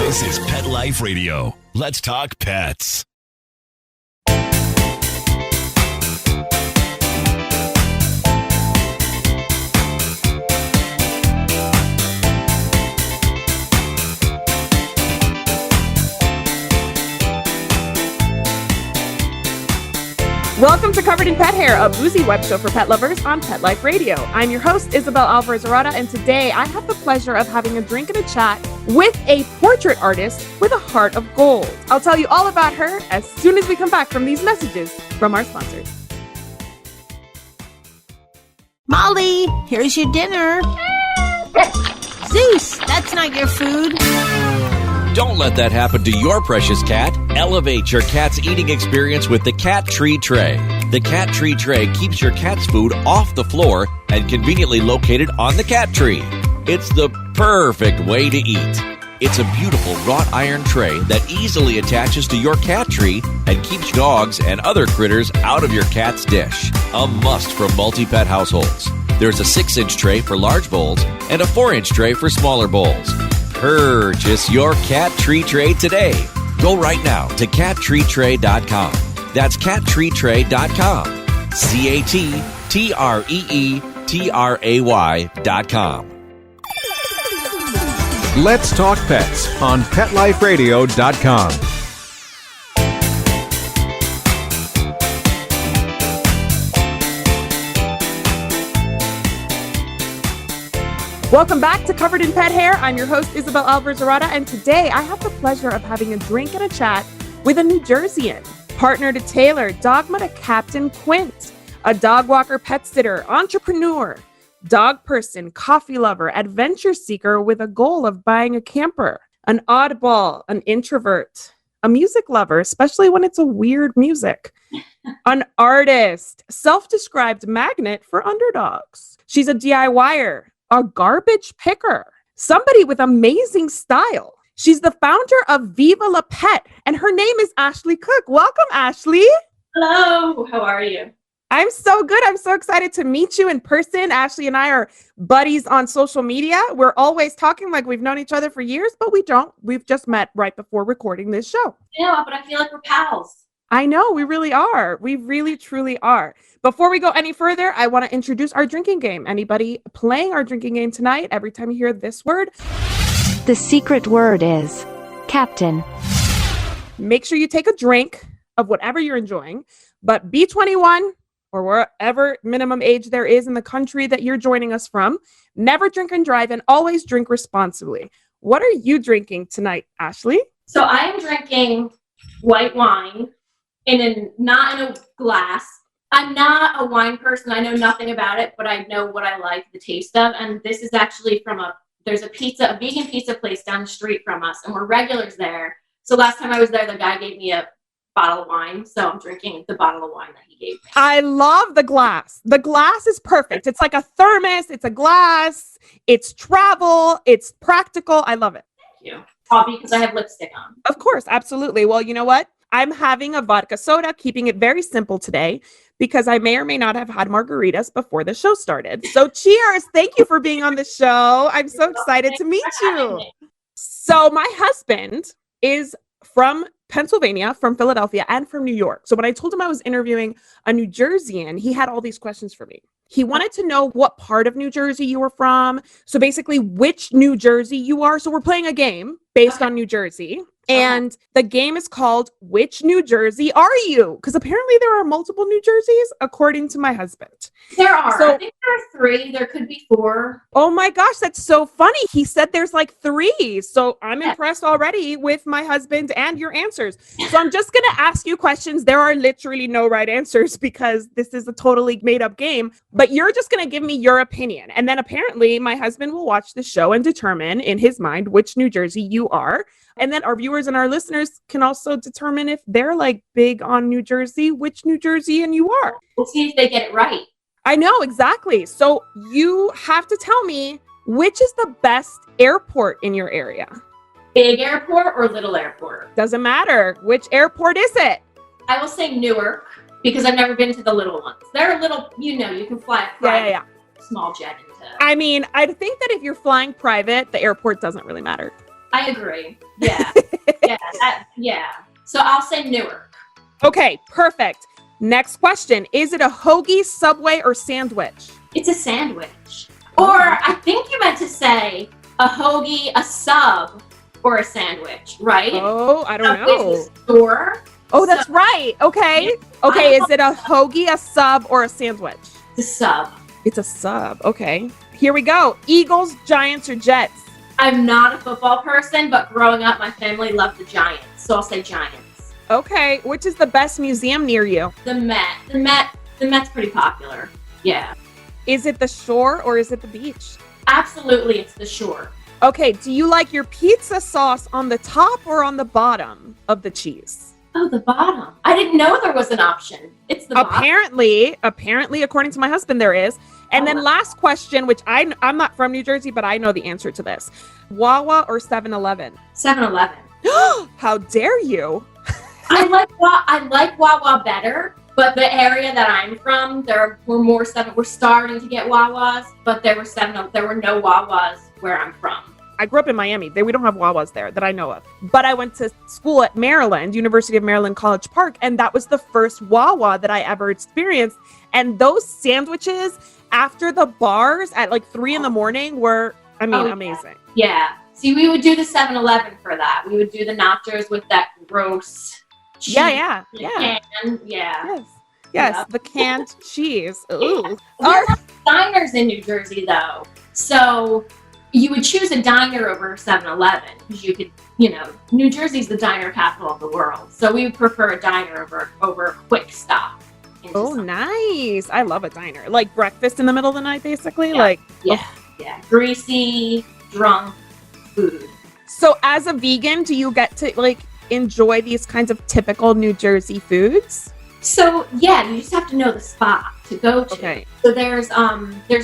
This is Pet Life Radio. Let's talk pets. Welcome to Covered in Pet Hair, a boozy web show for pet lovers on Pet Life Radio. I'm your host, Isabel Alvarez-Arata, and today I have the pleasure of having a drink and a chat with a portrait artist with a heart of gold. I'll tell you all about her as soon as we come back from these messages from our sponsors. Molly, here's your dinner. Zeus, that's not your food. Don't let that happen to your precious cat. Elevate your cat's eating experience with the Cat Tree Tray. The Cat Tree Tray keeps your cat's food off the floor and conveniently located on the cat tree. It's the perfect way to eat. It's a beautiful wrought iron tray that easily attaches to your cat tree and keeps dogs and other critters out of your cat's dish. A must for multi-pet households. There's a 6-inch tray for large bowls and a 4-inch tray for smaller bowls. Purchase your Cat Tree Tray today. Go right now to cattreetray.com. That's cattreetray.com. CATTREETRAY.com. Let's talk pets on PetLifeRadio.com. Welcome back to Covered in Pet Hair. I'm your host, Isabel Alvarez-Arata, and today I have the pleasure of having a drink and a chat with a New Jerseyan, partner to Taylor, dogma to Captain Quint, a dog walker, pet sitter, entrepreneur, dog person, coffee lover, adventure seeker with a goal of buying a camper, an oddball, an introvert, a music lover, especially when it's a weird music, an artist, self-described magnet for underdogs. She's a DIYer, a garbage picker, somebody with amazing style. She's the founder of Viva La Pet, and her name is Ashley Cook. Welcome, Ashley. Hello, how are you? I'm so good. I'm so excited to meet you in person. Ashley and I are buddies on social media. We're always talking like we've known each other for years, but we don't. We've just met right before recording this show. Yeah, but I feel like we're pals. I know, we really are. We really, truly are. Before we go any further, I want to introduce our drinking game. Anybody playing our drinking game tonight, every time you hear this word, the secret word is Captain. Make sure you take a drink of whatever you're enjoying, but be 21 or wherever minimum age there is in the country that you're joining us from. Never drink and drive, and always drink responsibly. What are you drinking tonight, Ashley? So I am drinking white wine not in a glass. I'm not a wine person. I know nothing about it, but I know what I like the taste of. And this is actually there's a vegan pizza place down the street from us, and we're regulars there. So last time I was there, the guy gave me a bottle of wine. So I'm drinking the bottle of wine that he gave me. I love the glass. The glass is perfect. It's like a thermos. It's a glass. It's travel. It's practical. I love it. Thank you. Probably because I have lipstick on. Of course. Absolutely. Well, you know what? I'm having a vodka soda, keeping it very simple today, because I may or may not have had margaritas before the show started. So cheers. Thank you for being on the show. I'm so excited to meet you. So my husband is from Pennsylvania, from Philadelphia, and from New York. So when I told him I was interviewing a New Jerseyan, he had all these questions for me. He wanted to know what part of New Jersey you were from. So basically which New Jersey you are. So we're playing a game based on New Jersey. And the game is called Which New Jersey Are You? Because apparently there are multiple New Jerseys, according to my husband. There are. So, I think there are 3. There could be 4. Oh my gosh, that's so funny. He said there's like 3. So I'm impressed already with my husband and your answers. So I'm just going to ask you questions. There are literally no right answers because this is a totally made up game. But you're just going to give me your opinion. And then apparently my husband will watch the show and determine in his mind which New Jersey you are. And then our viewers and our listeners can also determine if they're like big on New Jersey, which New Jerseyan you are. We'll see if they get it right. I know, exactly. So you have to tell me which is the best airport in your area. Big airport or little airport? Doesn't matter. Which airport is it? I will say Newark because I've never been to the little ones. They're a little, you can fly a private small jet into. I mean, I think that if you're flying private, the airport doesn't really matter. I agree. Yeah. Yeah. So I'll say Newark. Okay, perfect. Next question. Is it a hoagie, Subway, or sandwich? It's a sandwich. Or I think you meant to say a hoagie, a sub, or a sandwich, right? Oh, I don't Subway's know. the store. Oh, that's right. Okay. Okay, is it a hoagie, a sub, or a sandwich? The sub. It's a sub. Okay. Here we go. Eagles, Giants, or Jets? I'm not a football person, but growing up, my family loved the Giants. So I'll say Giants. Okay. Which is the best museum near you? The Met. The Met's pretty popular. Yeah. Is it the shore or is it the beach? Absolutely, it's the shore. Okay. Do you like your pizza sauce on the top or on the bottom of the cheese? Oh, the bottom. I didn't know there was an option. It's the bottom. Apparently, according to my husband, there is. And then last question, which I'm not from New Jersey, but I know the answer to this. Wawa or 7-Eleven? 7-Eleven. How dare you? I like Wawa better, but the area that I'm from, we're starting to get Wawas, but there were no Wawas where I'm from. I grew up in Miami. We don't have Wawas there that I know of. But I went to school at Maryland, University of Maryland College Park, and that was the first Wawa that I ever experienced. And those sandwiches after the bars at like 3 a.m. were, amazing. Yeah. See, we would do the 7-Eleven for that. We would do the nachos with that gross cheese. Yeah. And Yes, Yeah. the canned cheese. Ooh. We have diners in New Jersey, though. So you would choose a diner over 7-Eleven because you could, New Jersey's the diner capital of the world. So we would prefer a diner over a quick stop. Oh, nice. I love a diner. Like breakfast in the middle of the night, basically. Yeah. Greasy, drunk food. So as a vegan, do you get to enjoy these kinds of typical New Jersey foods? So yeah, you just have to know the spot to go to. Okay. So there's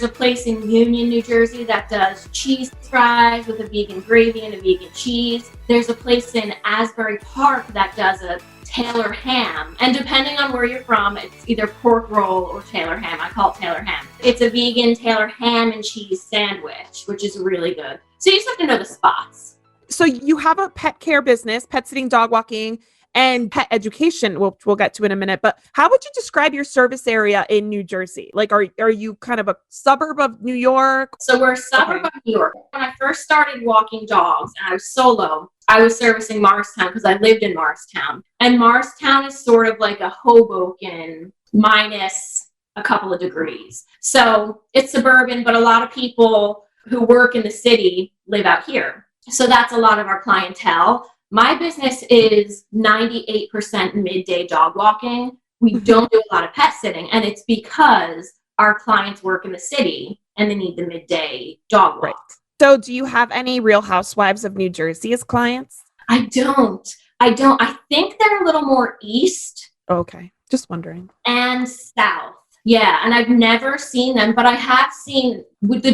a place in Union, New Jersey that does cheese fries with a vegan gravy and a vegan cheese. There's a place in Asbury Park that does a Taylor ham. And depending on where you're from, it's either pork roll or Taylor ham. I call it Taylor ham. It's a vegan Taylor ham and cheese sandwich, which is really good. So you just have to know the spots. So you have a pet care business, pet sitting, dog walking, and pet education, which we'll get to in a minute. But how would you describe your service area in New Jersey? Like, are you kind of a suburb of New York? So we're a suburb of New York. When I first started walking dogs and I was solo, I was servicing Morristown because I lived in Morristown. And Morristown is sort of like a Hoboken minus a couple of degrees. So it's suburban, but a lot of people who work in the city live out here. So that's a lot of our clientele. My business is 98% midday dog walking. We don't do a lot of pet sitting, and it's because our clients work in the city and they need the midday dog walk. Right. So do you have any Real Housewives of New Jersey as clients? I don't. I think they're a little more east. Okay. Just wondering. And south. Yeah, and I've never seen them, but I have seen with the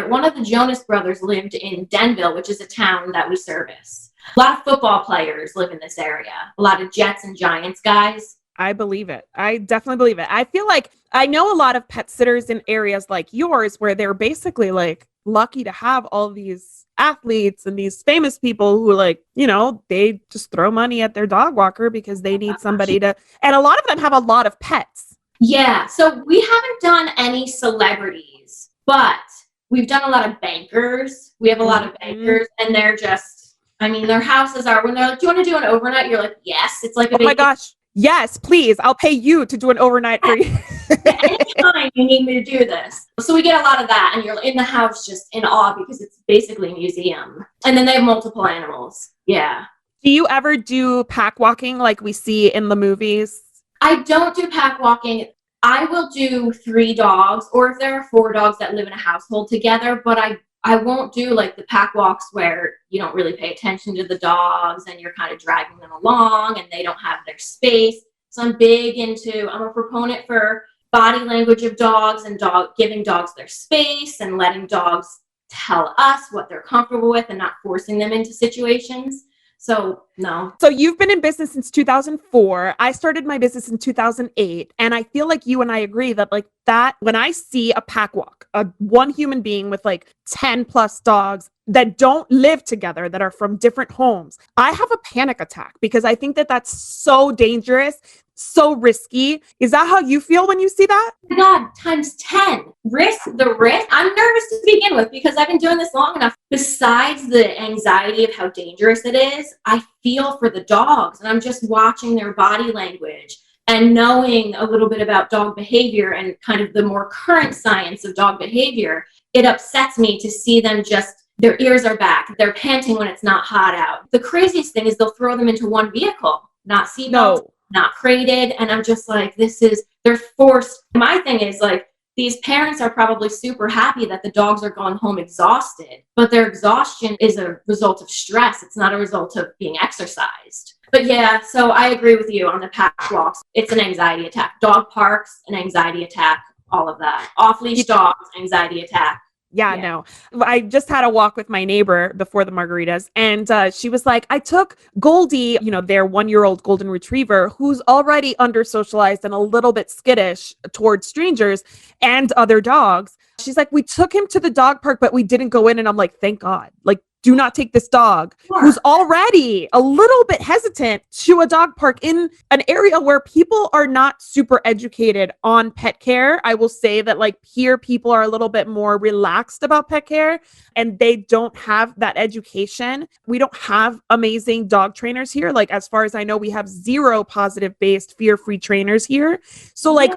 one of the Jonas brothers lived in Denville, which is a town that we service. A lot of football players live in this area. A lot of Jets and Giants guys. I believe it. I definitely believe it. I feel like I know a lot of pet sitters in areas like yours where they're basically lucky to have all these athletes and these famous people who they just throw money at their dog walker because they need somebody to, and a lot of them have a lot of pets. Yeah, so we haven't done any celebrities, but we've done a lot of bankers. We have a lot of bankers, and they're just, their houses are, when they're like, do you want to do an overnight? You're like, yes. It's like a my gosh. Yes, please. I'll pay you to do an overnight for you. Anytime you need me to do this. So we get a lot of that, and you're in the house just in awe because it's basically a museum. And then they have multiple animals. Yeah. Do you ever do pack walking like we see in the movies? I don't do pack walking. I will do 3 dogs, or if there are 4 dogs that live in a household together, but I won't do the pack walks where you don't really pay attention to the dogs and you're kind of dragging them along and they don't have their space. So I'm a proponent for body language of dogs and giving dogs their space and letting dogs tell us what they're comfortable with and not forcing them into situations. So, no. So you've been in business since 2004. I started my business in 2008. And I feel like you and I agree that that when I see a pack walk, one human being with 10 plus dogs, that don't live together, that are from different homes, I have a panic attack because I think that that's so dangerous, so risky. Is that how you feel when you see that? Oh my God, times 10. The risk. I'm nervous to begin with because I've been doing this long enough. Besides the anxiety of how dangerous it is, I feel for the dogs, and I'm just watching their body language and knowing a little bit about dog behavior and kind of the more current science of dog behavior. It upsets me to see them their ears are back. They're panting when it's not hot out. The craziest thing is they'll throw them into one vehicle, not seatbelts, not crated. And I'm just like, they're forced. My thing is like, these parents are probably super happy that the dogs are going home exhausted, but their exhaustion is a result of stress. It's not a result of being exercised. But yeah, so I agree with you on the pack walks. It's an anxiety attack. Dog parks, an anxiety attack, all of that. Off-leash dogs, anxiety attack. Yeah, no. I just had a walk with my neighbor before the margaritas, and she was like, I took Goldie, their 1-year-old golden retriever, who's already under socialized and a little bit skittish towards strangers and other dogs. She's like, we took him to the dog park, but we didn't go in. And I'm like, thank God. Like, do not take this dog who's already a little bit hesitant to a dog park in an area where people are not super educated on pet care. I will say that like here, people are a little bit more relaxed about pet care and they don't have that education. We don't have amazing dog trainers here. Like, as far as I know, we have 0 positive-based fear-free trainers here. So like,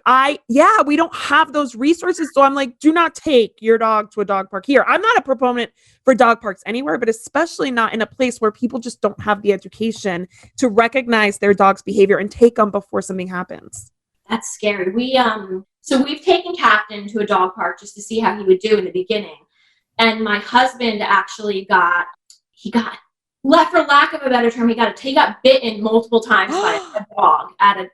we don't have those resources. So I'm like, do not take your dog to a dog park here. I'm not a proponent for dog parks anywhere, but especially not in a place where people just don't have the education to recognize their dog's behavior and take them before something happens. That's scary. We've taken Captain to a dog park just to see how he would do in the beginning. And my husband actually got, for lack of a better term, he got bitten multiple times by a dog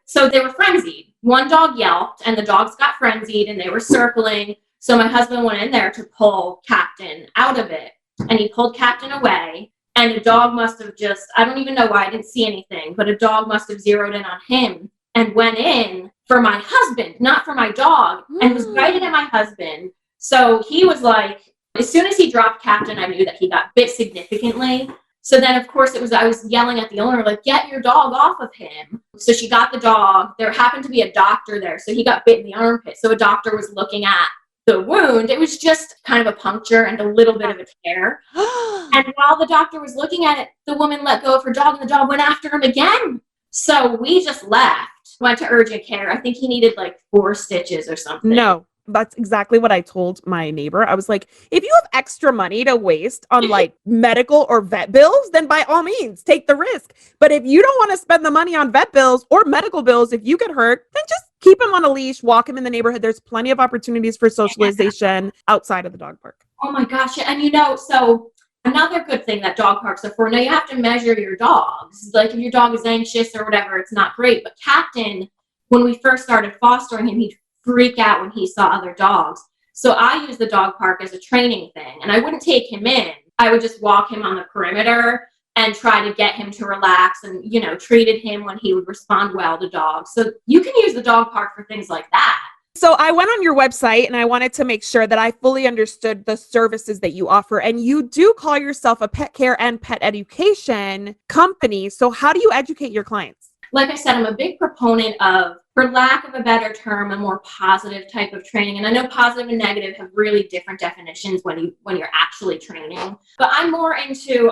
so they were frenzied. One dog yelped and the dogs got frenzied and they were circling. So my husband went in there to pull Captain out of it. And he pulled Captain away, and a dog must have I don't even know why, I didn't see anything, but a dog must have zeroed in on him and went in for my husband, not for my dog, and was biting at my husband. So he was like, as soon as he dropped Captain, I knew that he got bit significantly. So then, of course, I was yelling at the owner, like, get your dog off of him. So she got the dog. There happened to be a doctor there, so he got bit in the armpit. So a doctor was looking at the wound. It was just kind of a puncture and a little bit of a tear. And while the doctor was looking at it, the woman let go of her dog and the dog went after him again. So we just left, went to urgent care. I think he needed like 4 stitches or something. No, that's exactly what I told my neighbor. I was like, if you have extra money to waste on like medical or vet bills, then by all means take the risk. But if you don't want to spend the money on vet bills or medical bills, if you get hurt, then just keep him on a leash, walk him in the neighborhood. There's plenty of opportunities for socialization outside of the dog park. Oh my gosh. And so another good thing that dog parks are for, now you have to measure your dogs. Like if your dog is anxious or whatever, it's not great. But Captain, when we first started fostering him, he'd freak out when he saw other dogs. So I use the dog park as a training thing, and I wouldn't take him in. I would just walk him on the perimeter and try to get him to relax and, treated him when he would respond well to dogs. So you can use the dog park for things like that. So I went on your website and I wanted to make sure that I fully understood the services that you offer. And you do call yourself a pet care and pet education company. So how do you educate your clients? Like I said, I'm a big proponent of, for lack of a better term, a more positive type of training. And I know positive and negative have really different definitions when you're actually training. But I'm more into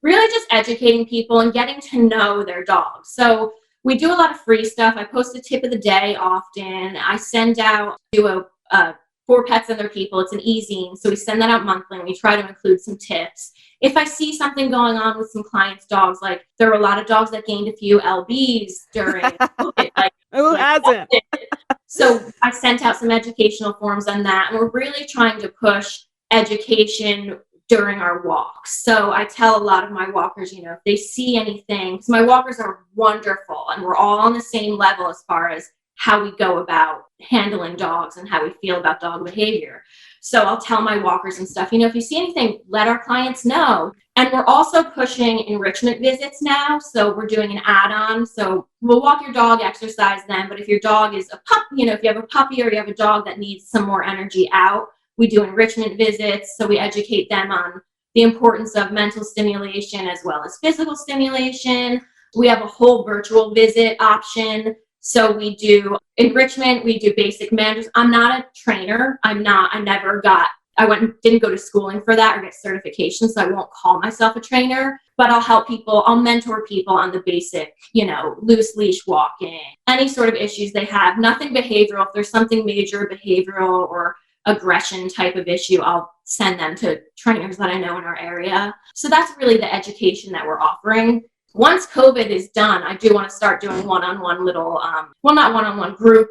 really just educating people and getting to know their dogs. So we do a lot of free stuff. I post a tip of the day often. I send out For Pets and Their People. It's an e-zine. So we send that out monthly and we try to include some tips. If I see something going on with some clients' dogs, like there were a lot of dogs that gained a few LBs during COVID. Like, who hasn't? So I sent out some educational forms on that. And we're really trying to push education during our walks. So I tell a lot of my walkers, if they see anything, because my walkers are wonderful and we're all on the same level as far as how we go about handling dogs and how we feel about dog behavior. So I'll tell my walkers and stuff, if you see anything, let our clients know. And we're also pushing enrichment visits now. So we're doing an add-on. So we'll walk your dog, exercise them. But if your dog is a pup, if you have a puppy or you have a dog that needs some more energy out, we do enrichment visits. So we educate them on the importance of mental stimulation as well as physical stimulation. We have a whole virtual visit option. So we do enrichment, we do basic manners. I'm not a trainer. Didn't go to schooling for that or get certification, so I won't call myself a trainer, but I'll help people, I'll mentor people on the basic, loose leash walking, any sort of issues they have, nothing behavioral. If there's something major behavioral or aggression type of issue, I'll send them to trainers that I know in our area. So that's really the education that we're offering. Once COVID is done, I do want to start doing one-on-one little, not one-on-one, group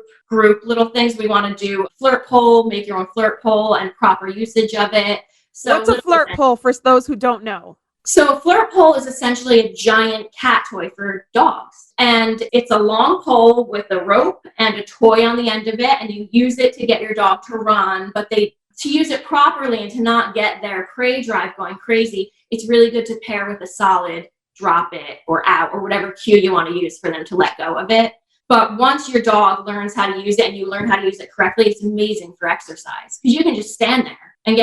little things. We want to do a flirt pole, make your own flirt pole, and proper usage of it. So what's a flirt pole for those who don't know? So a flirt pole is essentially a giant cat toy for dogs. And it's a long pole with a rope and a toy on the end of it. And you use it to get your dog to run. But to use it properly and to not get their prey drive going crazy, it's really good to pair with a solid drop it or out or whatever cue you want to use for them to let go of it. But once your dog learns how to use it and you learn how to use it correctly, it's amazing for exercise because you can just stand there and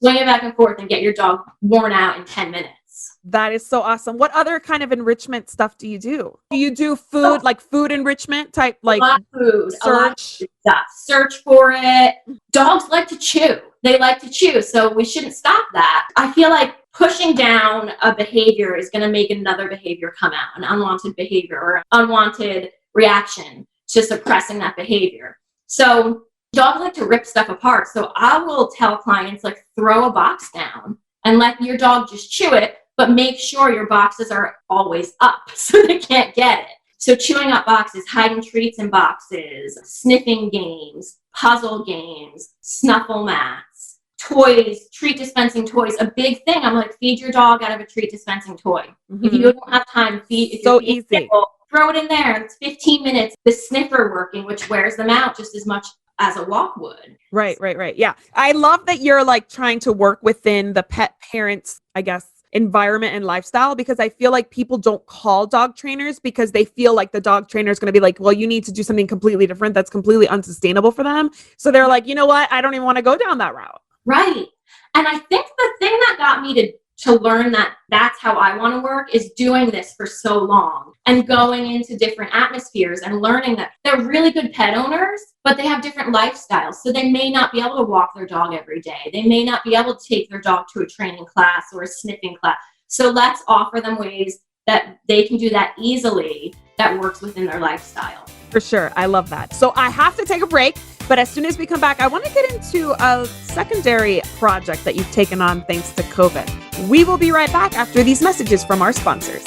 swing it back and forth and get your dog worn out in 10 minutes. That is so awesome. What other kind of enrichment stuff do you do? Do you do food, like food enrichment type, like a lot of food, search? A lot of stuff. Search for it. Dogs like to chew. They like to chew. So we shouldn't stop that. I feel like pushing down a behavior is going to make another behavior come out, an unwanted behavior or unwanted reaction to suppressing that behavior. So dogs like to rip stuff apart. So I will tell clients, like, throw a box down and let your dog just chew it, but make sure your boxes are always up so they can't get it. So chewing up boxes, hiding treats in boxes, sniffing games, puzzle games, snuffle mats, toys, treat dispensing toys. A big thing, I'm like, feed your dog out of a treat dispensing toy. Mm-hmm. If you don't have time, so easy. Nipple, throw it in there. It's 15 minutes. The sniffer working, which wears them out just as much as a walk would. Right. Yeah. I love that you're like trying to work within the pet parents, I guess, environment and lifestyle, because I feel like people don't call dog trainers because they feel like the dog trainer is going to be like, well, you need to do something completely different that's completely unsustainable for them. So they're like, you know what? I don't even want to go down that route. Right. And I think the thing that got me to learn that that's how I want to work is doing this for so long and going into different atmospheres and learning that they're really good pet owners, but they have different lifestyles. So they may not be able to walk their dog every day. They may not be able to take their dog to a training class or a sniffing class. So let's offer them ways that they can do that easily that works within their lifestyle. For sure. I love that. So I have to take a break, but as soon as we come back, I want to get into a secondary project that you've taken on thanks to COVID. We will be right back after these messages from our sponsors.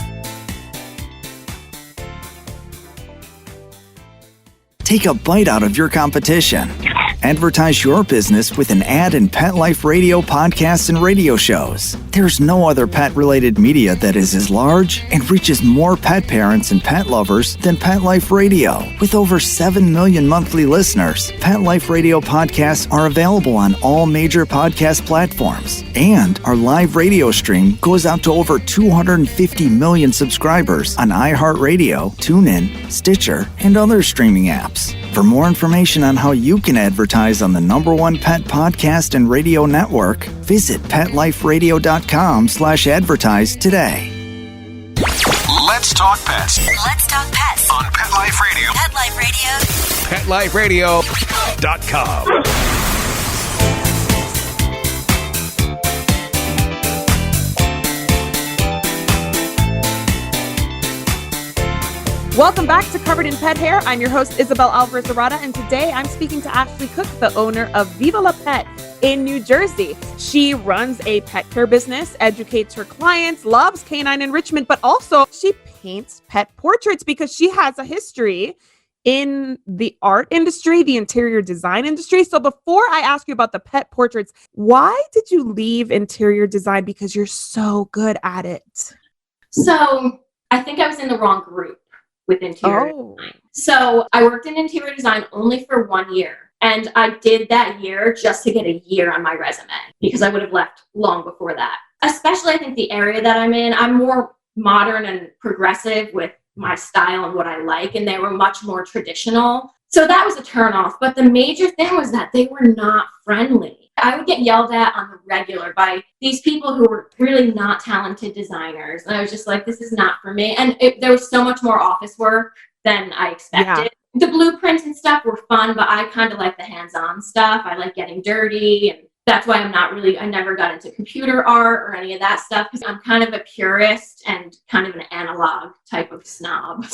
Take a bite out of your competition. Advertise your business with an ad in Pet Life Radio podcasts and radio shows. There's no other pet-related media that is as large and reaches more pet parents and pet lovers than Pet Life Radio. With over 7 million monthly listeners, Pet Life Radio podcasts are available on all major podcast platforms. And our live radio stream goes out to over 250 million subscribers on iHeartRadio, TuneIn, Stitcher, and other streaming apps. For more information on how you can advertise on the #1 pet podcast and radio network, visit PetLifeRadio.com/advertise today. Let's talk pets Let's talk pets on Pet Life Radio. Pet Life Radio. PetLifeRadio.com. Welcome back to Covered in Pet Hair. I'm your host, Isabel Alvarez-Arada, and today I'm speaking to Ashley Cook, the owner of Viva La Pet in New Jersey. She runs a pet care business, educates her clients, loves canine enrichment, but also she paints pet portraits because she has a history in the art industry, the interior design industry. So before I ask you about the pet portraits, why did you leave interior design? Because you're so good at it. So I think I was in the wrong group with interior design. So I worked in interior design only for 1 year. And I did that year just to get a year on my resume because I would have left long before that. Especially I think the area that I'm in, I'm more modern and progressive with my style and what I like. And they were much more traditional. So that was a turnoff. But the major thing was that they were not friendly. I would get yelled at on the regular by these people who were really not talented designers. And I was just like, this is not for me. And there was so much more office work than I expected. Yeah. The blueprints and stuff were fun, but I kind of like the hands-on stuff. I like getting dirty, and that's why I never got into computer art or any of that stuff, because I'm kind of a purist and kind of an analog type of snob.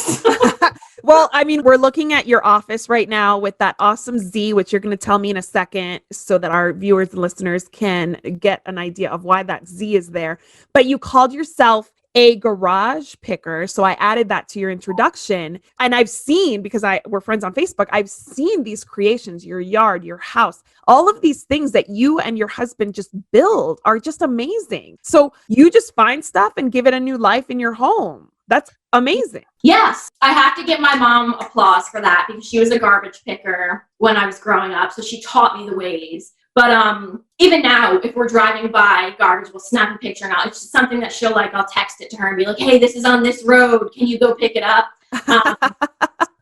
Well, I mean, we're looking at your office right now with that awesome Z, which you're going to tell me in a second so that our viewers and listeners can get an idea of why that Z is there. But you called yourself a garage picker. So I added that to your introduction. And I've seen, because we're friends on Facebook, I've seen these creations, your yard, your house, all of these things that you and your husband just build are just amazing. So you just find stuff and give it a new life in your home. That's amazing. Yes. I have to give my mom applause for that, because she was a garbage picker when I was growing up. So she taught me the ways. But even now, if we're driving by garbage, we'll snap a picture, and it's just something that I'll text it to her and be like, hey, this is on this road. Can you go pick it up?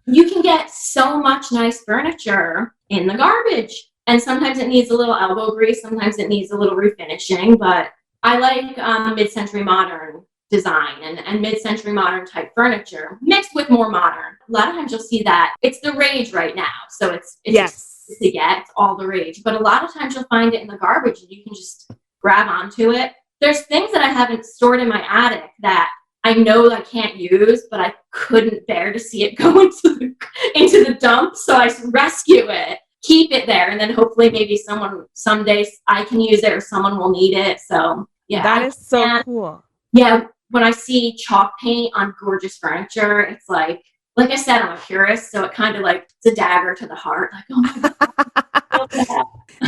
You can get so much nice furniture in the garbage. And sometimes it needs a little elbow grease. Sometimes it needs a little refinishing. But I like mid-century modern design and mid-century modern type furniture mixed with more modern. A lot of times you'll see that it's the rage right now. So it's yes. To get, it's all the rage. But a lot of times you'll find it in the garbage and you can just grab onto it. There's things that I haven't stored in my attic that I know I can't use, but I couldn't bear to see it go into the dump. So I rescue it, keep it there, and then hopefully maybe someday I can use it or someone will need it. So yeah. That is so cool. Yeah. When I see chalk paint on gorgeous furniture, it's like I said, I'm a purist, so it kind of it's a dagger to the heart. Like, oh my God.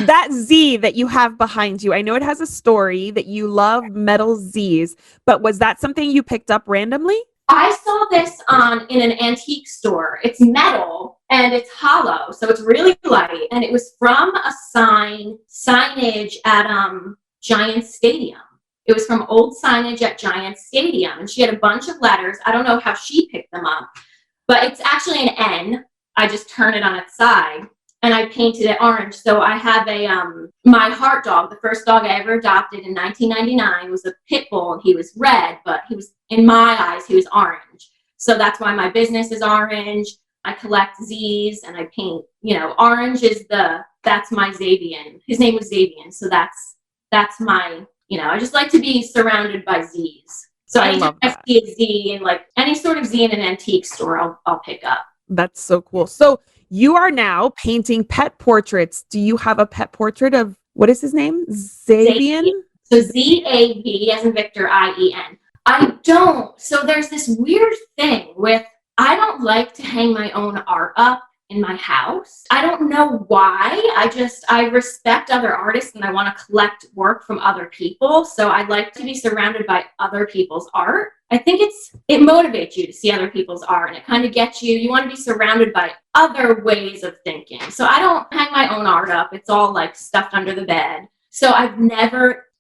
That Z that you have behind you, I know it has a story that you love metal Zs, but was that something you picked up randomly? I saw this in an antique store. It's metal and it's hollow, so it's really light. And it was from a signage at Giants Stadium. It was from old signage at Giants Stadium, and she had a bunch of letters. I don't know how she picked them up, but it's actually an N. I just turn it on its side, and I painted it orange. So I have my heart dog, the first dog I ever adopted in 1999, was a pit bull, and he was red, but he was, in my eyes, he was orange. So that's why my business is orange. I collect Zs, and I paint, orange is that's my Xavian. His name was Xavian, so that's my, I just like to be surrounded by Zs. So anytime I see a Z in any sort of Z in an antique store, I'll pick up. That's so cool. So you are now painting pet portraits. Do you have a pet portrait of, what is his name? Xavian? So Z-A-V as in Victor, I-E-N. I don't. So there's this weird thing with, I don't like to hang my own art up in my house. I don't know why. I respect other artists and I want to collect work from other people. So I like to be surrounded by other people's art. I think it motivates you to see other people's art, and it kind of gets you want to be surrounded by other ways of thinking. So I don't hang my own art up. It's all stuffed under the bed. So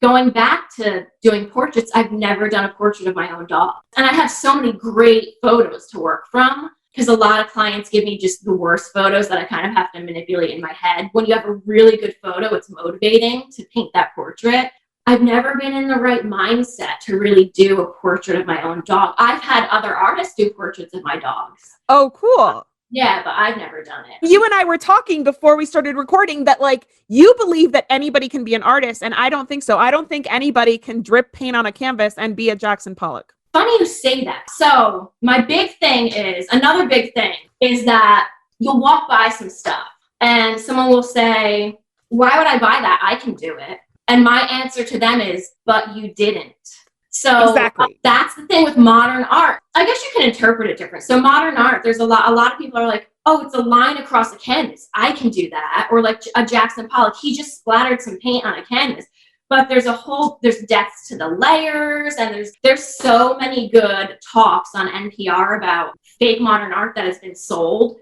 going back to doing portraits, I've never done a portrait of my own dog. And I have so many great photos to work from, because a lot of clients give me just the worst photos that I kind of have to manipulate in my head. When you have a really good photo, it's motivating to paint that portrait. I've never been in the right mindset to really do a portrait of my own dog. I've had other artists do portraits of my dogs. Oh, cool. Yeah, but I've never done it. You and I were talking before we started recording that you believe that anybody can be an artist, and I don't think so. I don't think anybody can drip paint on a canvas and be a Jackson Pollock. Funny you say that. So another big thing is that you'll walk by some stuff and someone will say, why would I buy that? I can do it. And my answer to them is, but you didn't. So exactly. That's the thing with modern art. I guess you can interpret it different. So modern art, there's a lot of people are like, oh, it's a line across a canvas. I can do that. Or like a Jackson Pollock, he just splattered some paint on a canvas. But there's depths to the layers, and there's so many good talks on NPR about fake modern art that has been sold.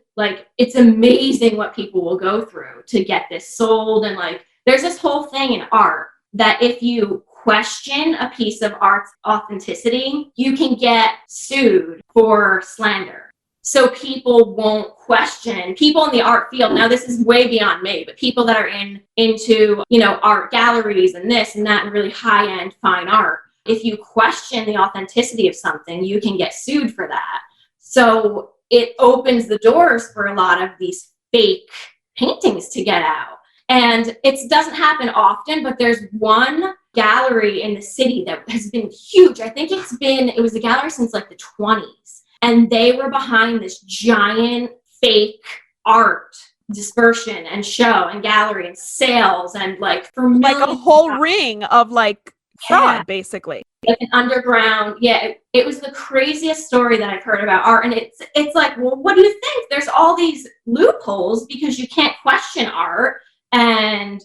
It's amazing what people will go through to get this sold. And there's this whole thing in art that if you question a piece of art's authenticity, you can get sued for slander. So people won't question people in the art field. Now, this is way beyond me, but people that are into, art galleries and this and that and really high-end fine art. If you question the authenticity of something, you can get sued for that. So it opens the doors for a lot of these fake paintings to get out. And it doesn't happen often, but there's one gallery in the city that has been huge. I think it was a gallery since like the 20s. And they were behind this giant fake art dispersion and show and gallery and sales and like for like a whole ring of like fraud, basically. Like an underground, it was the craziest story that I've heard about art. And it's like, well, what do you think? There's all these loopholes because you can't question art. And,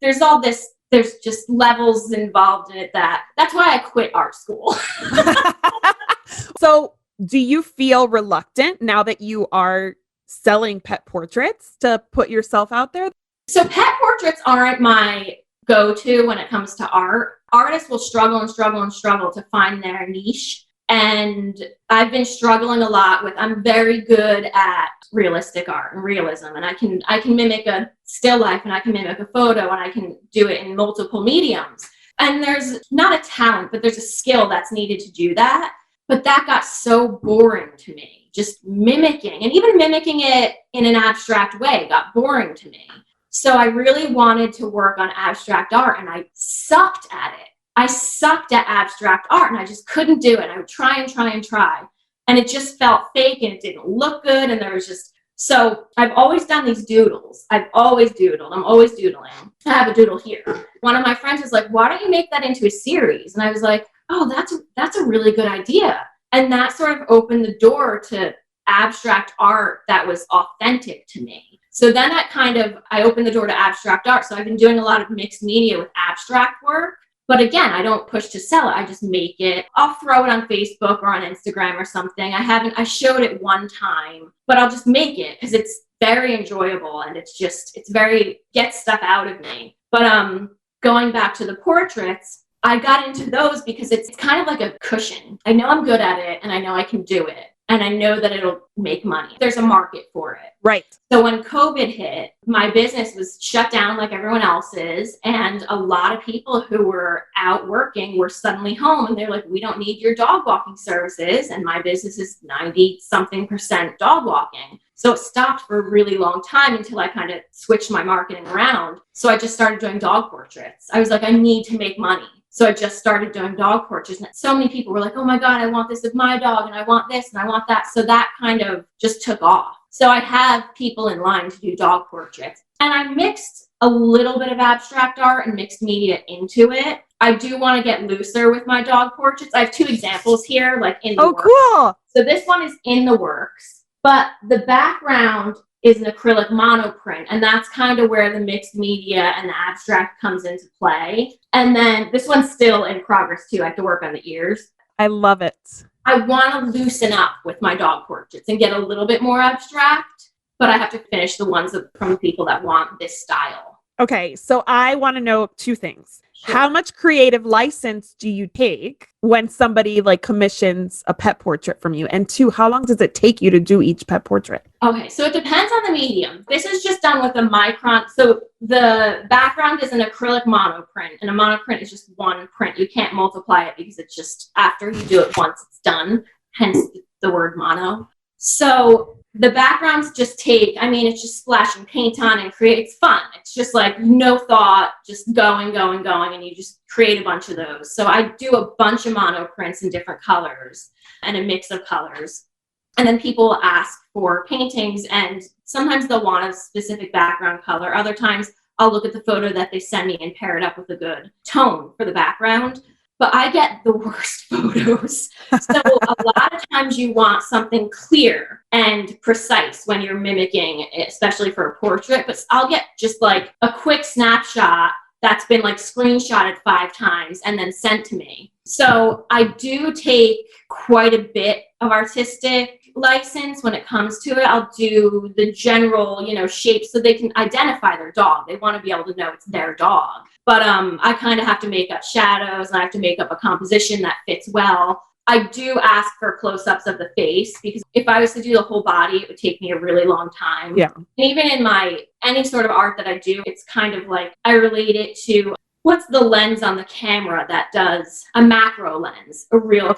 there's all this, there's just levels involved in it that's why I quit art school. So do you feel reluctant now that you are selling pet portraits to put yourself out there? So pet portraits aren't my go-to when it comes to art. Artists will struggle and struggle and struggle to find their niche. And I've been struggling a lot I'm very good at realistic art and realism. And I can mimic a still life and I can mimic a photo and I can do it in multiple mediums. And there's not a talent, but there's a skill that's needed to do that. But that got so boring to me, just mimicking, and even mimicking it in an abstract way got boring to me. So I really wanted to work on abstract art, and I sucked at it. I sucked at abstract art, and I just couldn't do it. I would try and try and try, and it just felt fake, and it didn't look good, and there was just... So I've always done these doodles. I've always doodled. I'm always doodling. I have a doodle here. One of my friends was like, why don't you make that into a series? And I was like, oh, that's a really good idea. And that sort of opened the door to abstract art that was authentic to me. So then I opened the door to abstract art. So I've been doing a lot of mixed media with abstract work. But again, I don't push to sell it. I just make it. I'll throw it on Facebook or on Instagram or something. I showed it one time, but I'll just make it because it's very enjoyable and it's gets stuff out of me. But going back to the portraits, I got into those because it's kind of like a cushion. I know I'm good at it and I know I can do it. And I know that it'll make money. There's a market for it. Right. So when COVID hit, my business was shut down like everyone else's. And a lot of people who were out working were suddenly home. And they're like, we don't need your dog walking services. And my business is 90-something% dog walking. So it stopped for a really long time until I kind of switched my marketing around. So I just started doing dog portraits. I was like, I need to make money. So I just started doing dog portraits. And so many people were like, oh my God, I want this with my dog. And I want this and I want that. So that kind of just took off. So I have people in line to do dog portraits. And I mixed a little bit of abstract art and mixed media into it. I do want to get looser with my dog portraits. I have two examples here, like in the works. Cool. So this one is in the works, but the background is an acrylic monoprint. And that's kind of where the mixed media and the abstract comes into play. And then this one's still in progress too. I have to work on the ears. I love it. I want to loosen up with my dog portraits and get a little bit more abstract, but I have to finish the ones from the people that want this style. Okay, so I want to know two things. Sure. How much creative license do you take when somebody like commissions a pet portrait from you? And two, how long does it take you to do each pet portrait? Okay, so it depends on the medium. This is just done with a micron. So the background is an acrylic monoprint, and a monoprint is just one print. You can't multiply it because it's just after you do it once, it's done, hence the word mono. So the backgrounds just it's just splashing paint on and it's fun. It's just like no thought, just going, and you just create a bunch of those. So I do a bunch of monoprints in different colors and a mix of colors. And then people ask for paintings, and sometimes they'll want a specific background color. Other times I'll look at the photo that they send me and pair it up with a good tone for the background. But I get the worst photos. So a lot of times you want something clear and precise when you're mimicking, especially for a portrait. But I'll get just like a quick snapshot that's been like screenshotted 5 times and then sent to me. So I do take quite a bit of artistic license when it comes to it. I'll do the general, shapes so they can identify their dog. They want to be able to know it's their dog. But I kind of have to make up shadows and I have to make up a composition that fits well. I do ask for close-ups of the face, because if I was to do the whole body, it would take me a really long time. Yeah. And even in any sort of art that I do, it's kind of like I relate it to what's the lens on the camera that does a macro lens, a real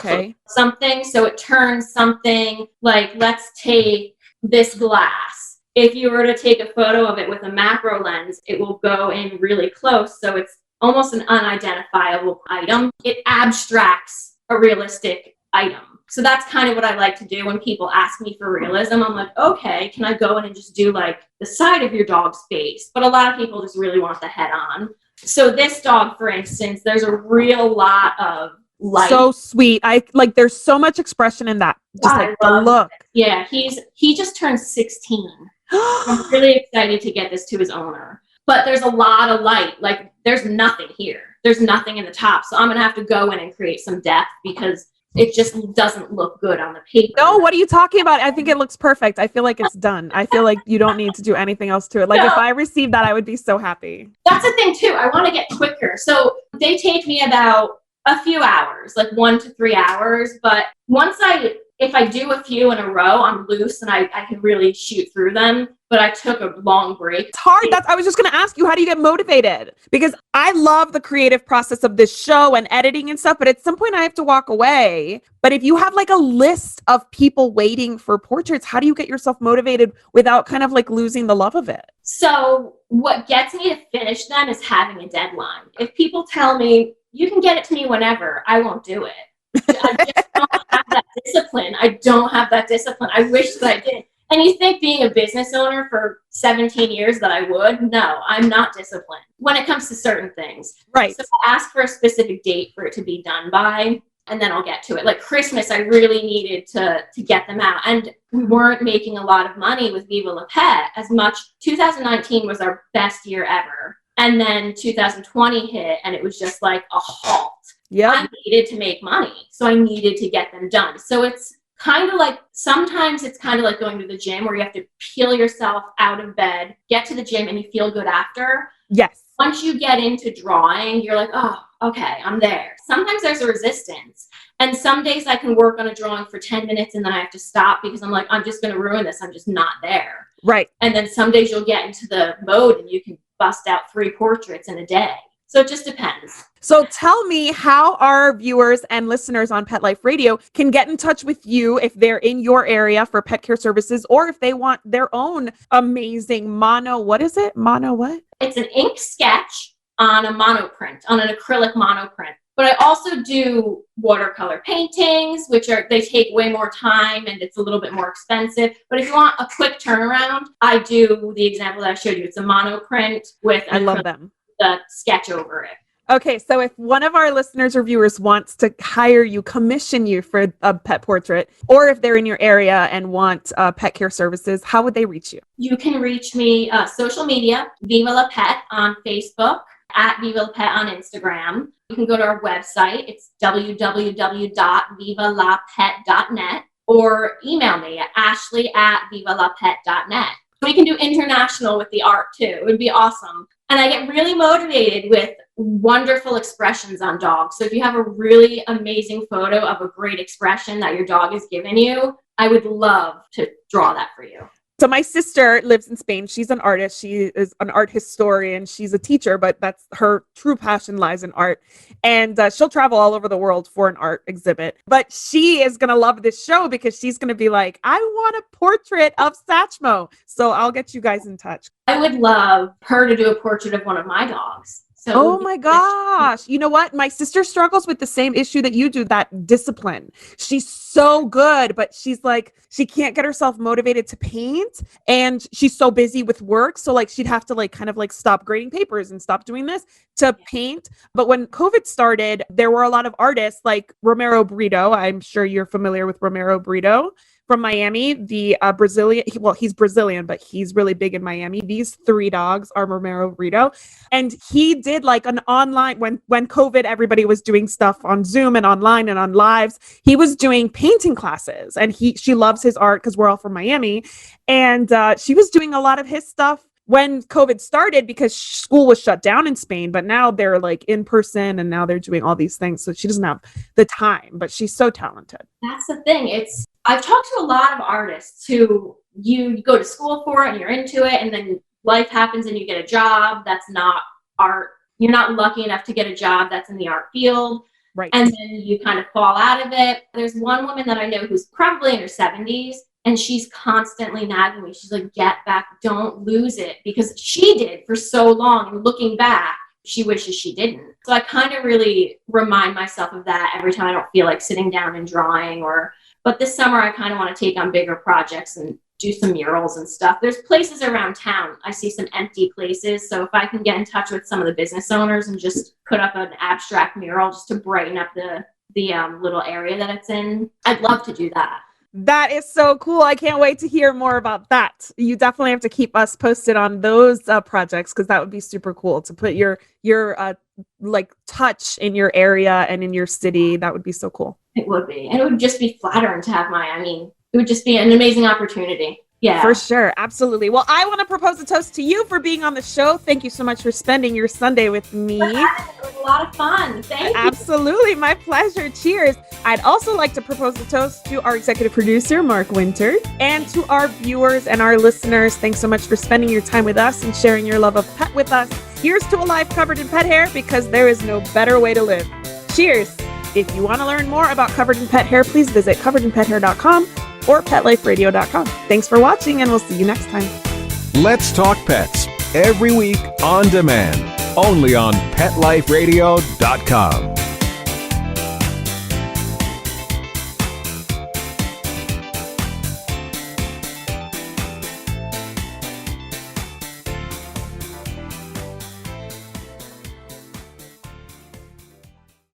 something. So it turns something like, let's take this glass. If you were to take a photo of it with a macro lens, it will go in really close. So it's almost an unidentifiable item. It abstracts a realistic item. So that's kind of what I like to do when people ask me for realism. I'm like, okay, can I go in and just do like the side of your dog's face? But a lot of people just really want the head on. So this dog, for instance, there's a real lot of light. So sweet. There's so much expression in that. Just like the look. Yeah, he just turned 16. I'm really excited to get this to his owner. But there's a lot of light. Like, there's nothing here. There's nothing in the top. So I'm going to have to go in and create some depth, because it just doesn't look good on the paper. No, what are you talking about? I think it looks perfect. I feel like it's done. I feel like you don't need to do anything else to it. Like, if I received that, I would be so happy. That's the thing too. I want to get quicker. So they take me about a few hours, like 1 to 3 hours. But if I do a few in a row, I'm loose and I can really shoot through them. But I took a long break. It's hard. I was just going to ask you, how do you get motivated? Because I love the creative process of this show and editing and stuff, but at some point I have to walk away. But if you have like a list of people waiting for portraits, how do you get yourself motivated without kind of like losing the love of it? So what gets me to finish them is having a deadline. If people tell me, you can get it to me whenever, I won't do it. I just don't have that discipline. I don't have that discipline. I wish that I did. And you think being a business owner for 17 years that I would? No, I'm not disciplined when it comes to certain things. Right. So I ask for a specific date for it to be done by, and then I'll get to it. Like Christmas, I really needed to get them out. And we weren't making a lot of money with Viva La Pet as much. 2019 was our best year ever. And then 2020 hit, and it was just like a halt. Yeah. I needed to make money, so I needed to get them done. So it's kind of like, sometimes it's kind of like going to the gym, where you have to peel yourself out of bed, get to the gym, and you feel good after. Yes. Once you get into drawing, you're like, oh, okay, I'm there. Sometimes there's a resistance. And some days I can work on a drawing for 10 minutes and then I have to stop, because I'm like, I'm just going to ruin this. I'm just not there. Right. And then some days you'll get into the mode and you can bust out 3 portraits in a day. So it just depends. So tell me how our viewers and listeners on Pet Life Radio can get in touch with you if they're in your area for pet care services, or if they want their own amazing what is it? What? It's an ink sketch on a monoprint, on an acrylic monoprint. But I also do watercolor paintings, they take way more time and it's a little bit more expensive. But if you want a quick turnaround, I do the example that I showed you. It's a monoprint with the sketch over it. Okay, so if one of our listeners or viewers wants to hire you, commission you for a pet portrait, or if they're in your area and want pet care services, how would they reach you? You can reach me social media, Viva La Pet on Facebook, at Viva La Pet on Instagram. You can go to our website. It's www.vivalapet.net, or email me at ashley@vivalapet.net. We can do international with the art too. It would be awesome. And I get really motivated with wonderful expressions on dogs. So if you have a really amazing photo of a great expression that your dog has given you, I would love to draw that for you. So my sister lives in Spain. She's an artist. She is an art historian. She's a teacher, but that's her true passion lies in art. And she'll travel all over the world for an art exhibit. But she is going to love this show, because she's going to be like, I want a portrait of Satchmo. So I'll get you guys in touch. I would love her to do a portrait of one of my dogs. Oh my gosh. You know what? My sister struggles with the same issue that you do, that discipline. She's so good, but she's like, she can't get herself motivated to paint, and she's so busy with work. So like, she'd have to like kind of like stop grading papers and stop doing this to paint. But when COVID started, there were a lot of artists like Romero Brito. I'm sure you're familiar with Romero Brito from Miami, the Brazilian, he's Brazilian, but he's really big in Miami. These 3 dogs are Romero Brito. And he did like an online, when COVID, everybody was doing stuff on Zoom and online and on lives, he was doing painting classes. And she loves his art, because we're all from Miami. And she was doing a lot of his stuff when COVID started because school was shut down in Spain, but now they're like in person and now they're doing all these things. So she doesn't have the time, but she's so talented. That's the thing. I've talked to a lot of artists who you go to school for it and you're into it, and then life happens and you get a job that's not art. You're not lucky enough to get a job that's in the art field. Right. And then you kind of fall out of it. There's one woman that I know who's probably in her 70s, and she's constantly nagging me. She's like, get back, don't lose it. Because she did for so long. And looking back, she wishes she didn't. So I kind of really remind myself of that every time I don't feel like sitting down and drawing. But this summer, I kind of want to take on bigger projects and do some murals and stuff. There's places around town. I see some empty places. So if I can get in touch with some of the business owners and just put up an abstract mural just to brighten up the little area that it's in, I'd love to do that. That is so cool. I can't wait to hear more about that. You definitely have to keep us posted on those projects, because that would be super cool to put your like touch in your area and in your city. That would be so cool. It would be. And it would just be flattering to have it would just be an amazing opportunity. Yeah. For sure. Absolutely. Well, I want to propose a toast to you for being on the show. Thank you so much for spending your Sunday with me. It was a lot of fun. Thank you. Absolutely. My pleasure. Cheers. I'd also like to propose a toast to our executive producer, Mark Winter, and to our viewers and our listeners. Thanks so much for spending your time with us and sharing your love of pet with us. Here's to a life covered in pet hair, because there is no better way to live. Cheers. If you want to learn more about Covered in Pet Hair, please visit coveredinpethair.com or petliferadio.com. Thanks for watching, and we'll see you next time. Let's Talk Pets, every week on demand, only on PetLifeRadio.com.